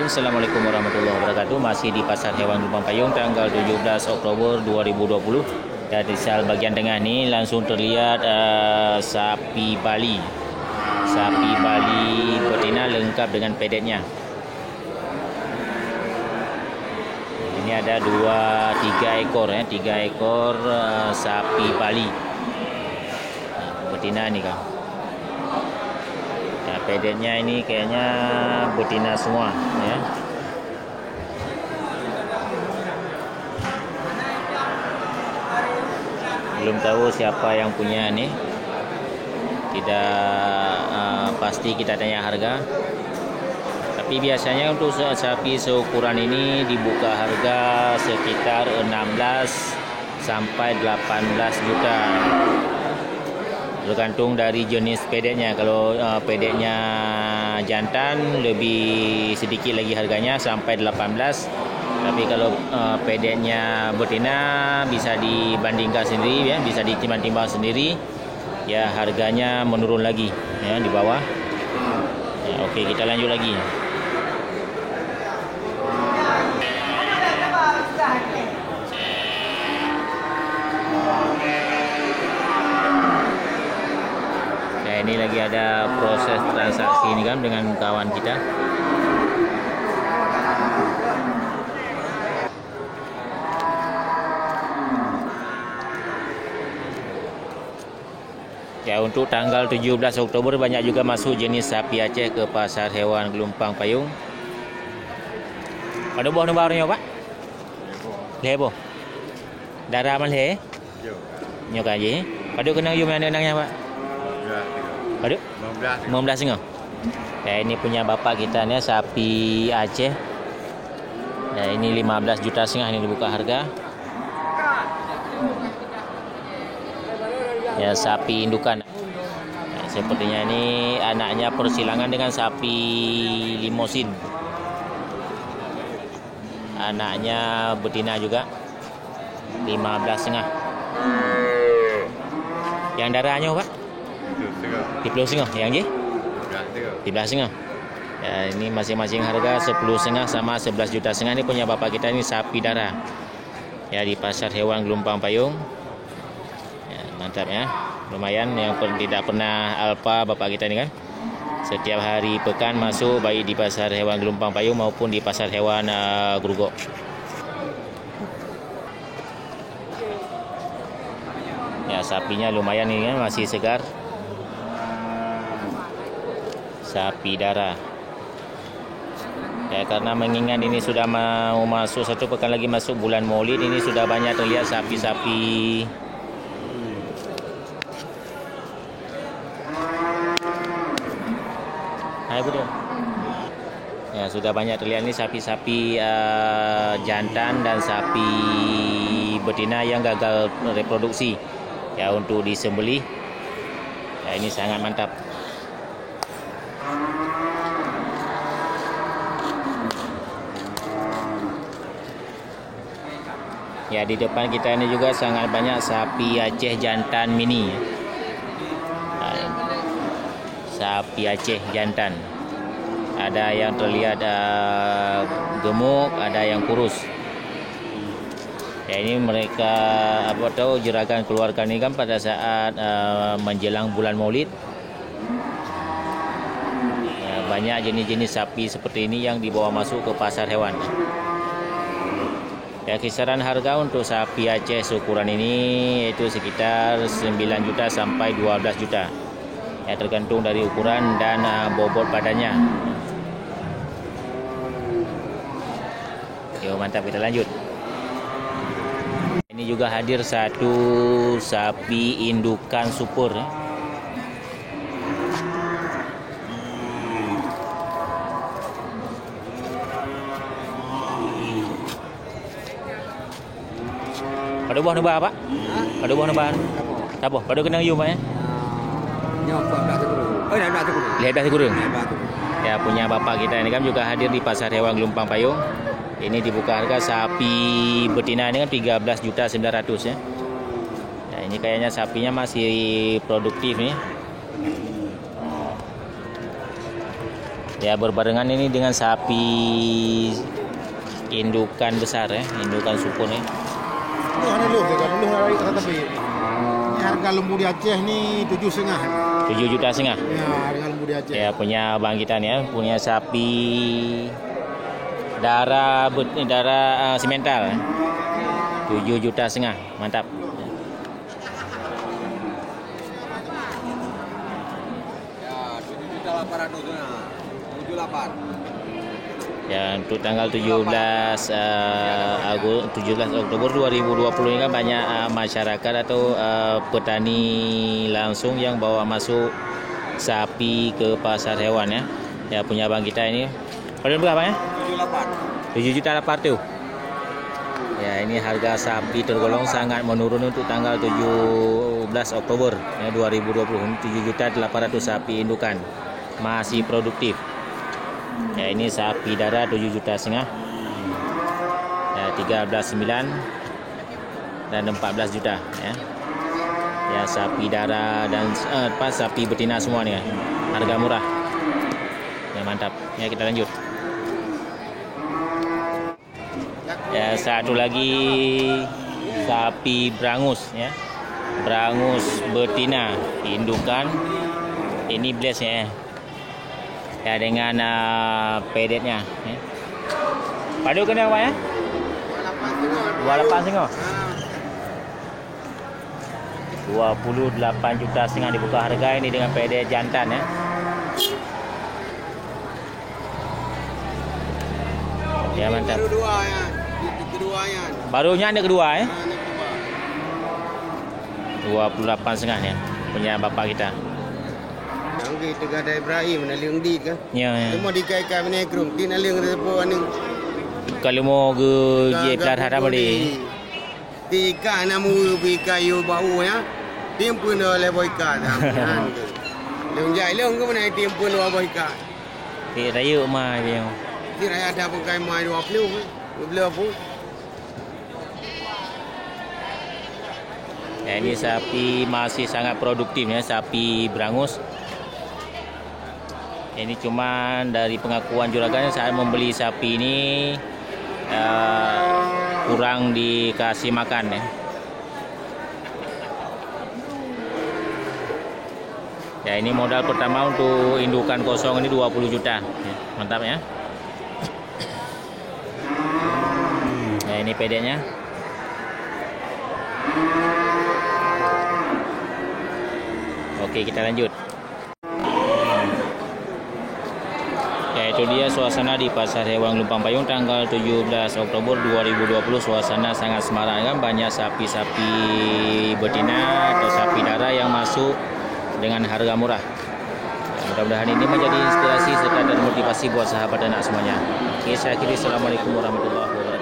Assalamualaikum warahmatullahi wabarakatuh. Masih di Pasar Hewan Gelumpang Payung tanggal 17 Oktober 2020. Dan di sel bagian tengah ni langsung terlihat sapi Bali. Sapi Bali betina lengkap dengan pedetnya. Ini ada 3 ekor 3 ekor sapi Bali. Betina ni kan. Pedetnya ini kayaknya betina semua ya. Belum tahu siapa yang punya ni. Tidak pasti kita tanya harga. Tapi biasanya untuk sapi seukuran ini dibuka harga sekitar 16 sampai 18 juta. Tergantung dari jenis pedetnya. Kalau pedetnya jantan lebih sedikit lagi harganya sampai 18. Tapi kalau pedetnya betina bisa dibandingkan sendiri ya, bisa ditimbang-timbang sendiri. Ya harganya menurun lagi ya di bawah. Ya, oke, kita lanjut lagi. Ini lagi ada proses transaksi ini kan dengan kawan kita. Ya, untuk tanggal 17 Oktober banyak juga masuk jenis sapi Aceh ke Pasar Hewan Gelumpang Payung. Ada buah barunya Pak? Lebo. Darah man le? Yo. Nyok aja. Padu kenang you mana nangnya Pak? Padu? 15 tengah. Ya, ini punya bapak kita nih sapi Aceh. Ya, ini 15 juta setengah ini dibuka harga. Ya, sapi indukan. Ya, sepertinya ini anaknya persilangan dengan sapi limosin. Anaknya betina juga. 15 setengah. Yang darahnya Pak? 10,5 yang je? 13,5. Ya, ini masing-masing harga 10,5 sama 11 juta setengah. Ini punya bapak kita ini sapi darah. Ya, di Pasar Hewan Gelumpang Payung. Ya, mantap ya. Lumayan yang tidak pernah alpa bapak kita ini kan. Setiap hari pekan masuk baik di Pasar Hewan Gelumpang Payung maupun di Pasar Hewan Grogol. Ya, sapinya lumayan ini kan, masih segar. Sapi darah. Ya, karena mengingat ini sudah mau masuk 1 pekan lagi masuk bulan Maulid, ini sudah banyak terlihat sapi-sapi. Hai Budi. Ya, sudah banyak terlihat ini sapi-sapi jantan dan sapi betina yang gagal reproduksi. Ya, untuk disembelih. Ya, ini sangat mantap. Ya, di depan kita ini juga sangat banyak sapi Aceh jantan mini. Sapi Aceh jantan. Ada yang terlihat gemuk, ada yang kurus. Ya, ini mereka jerakan keluarkan ini kan pada saat menjelang bulan Maulid. Ya, banyak jenis-jenis sapi seperti ini yang dibawa masuk ke pasar hewan. Ya, kisaran harga untuk sapi Aceh seukuran ini yaitu sekitar 9 juta sampai 12 juta. Ya, tergantung dari ukuran dan bobot badannya. Yo, mantap, kita lanjut. Ini juga hadir satu sapi indukan super. Pada buah nubah apa? Pada buah nubah. Apa? Pada kenang you Pak ya? Lihat kurung. Ya, punya bapak kita ini kan juga hadir di Pasar Hewan Gelumpang Payung. Ini dibuka harga sapi betina ini kan 13 juta 900 ya. Nah, ini kayaknya sapinya masih produktif nih. Ya, berbarengan ini dengan sapi indukan besar ya, indukan supun ya. Lu hari tapi ini harga lembu di Aceh ni 7,5. 7,5 juta. Ya, harga lembu di Aceh. Ya, punya Bang Gitan ya, punya sapi darah simental. 7,5 juta. Mantap. Ya, 7.800.000. 78. Ya, untuk tanggal 17 Oktober 2020 ini kan banyak masyarakat atau petani langsung yang bawa masuk sapi ke pasar hewan ya. Ya, punya Bang kita ini. Pada berapa ya? 7,8 juta. Ya, ini harga sapi tergolong sangat menurun untuk tanggal 17 Oktober ya, 2020. 7,8 juta sapi indukan. Masih produktif. Ya, ini sapi darah 7,5 juta. Ya, 13,9 dan 14 juta ya. Ya, sapi darah dan sapi betina semua nih ya. Harga murah. Ya, mantap. Ya, kita lanjut. Ya, satu lagi sapi Brangus ya. Brangus betina indukan. Ini bless ya. Ya, dengan pedetnya ya. Padu kena apa ya? 28,5. 28,5 juta dibuka harga ini dengan pedet jantan ya. Ya, mantap. Barunya ada kedua ya. 28,5 ya. Punya bapak kita. Anggi tegada Ibrahim naling di kan. Ya, ya. Cuma dikai-kai menekrum, di naling repo aning. Kalau mau ke je pelar harap boleh. Tika namu bikayu bau ya. Timpun oleh boyka dah. Leung jai leung ke mana timpun oleh boyka. Di raya mai dia. Di raya ada pakai mai 20. 20 pun. Ya, ini sapi masih sangat produktif ya, sapi Brangus. Ini cuma dari pengakuan juragan saat membeli sapi ini kurang dikasih makan ya. Ya, ini modal pertama untuk indukan kosong ini 20 juta. Ya, mantap ya. Nah, ini pedenya. Oke, kita lanjut. Ya, itu dia suasana di Pasar Hewan Lumpang Payung tanggal 17 Oktober 2020. Suasana sangat semarak kan, banyak sapi-sapi betina atau sapi darah yang masuk dengan harga murah. Ya, mudah-mudahan ini menjadi inspirasi serta dan motivasi buat sahabat dan anak semuanya. Oke, saya akhiri. Assalamualaikum warahmatullahi wabarakatuh.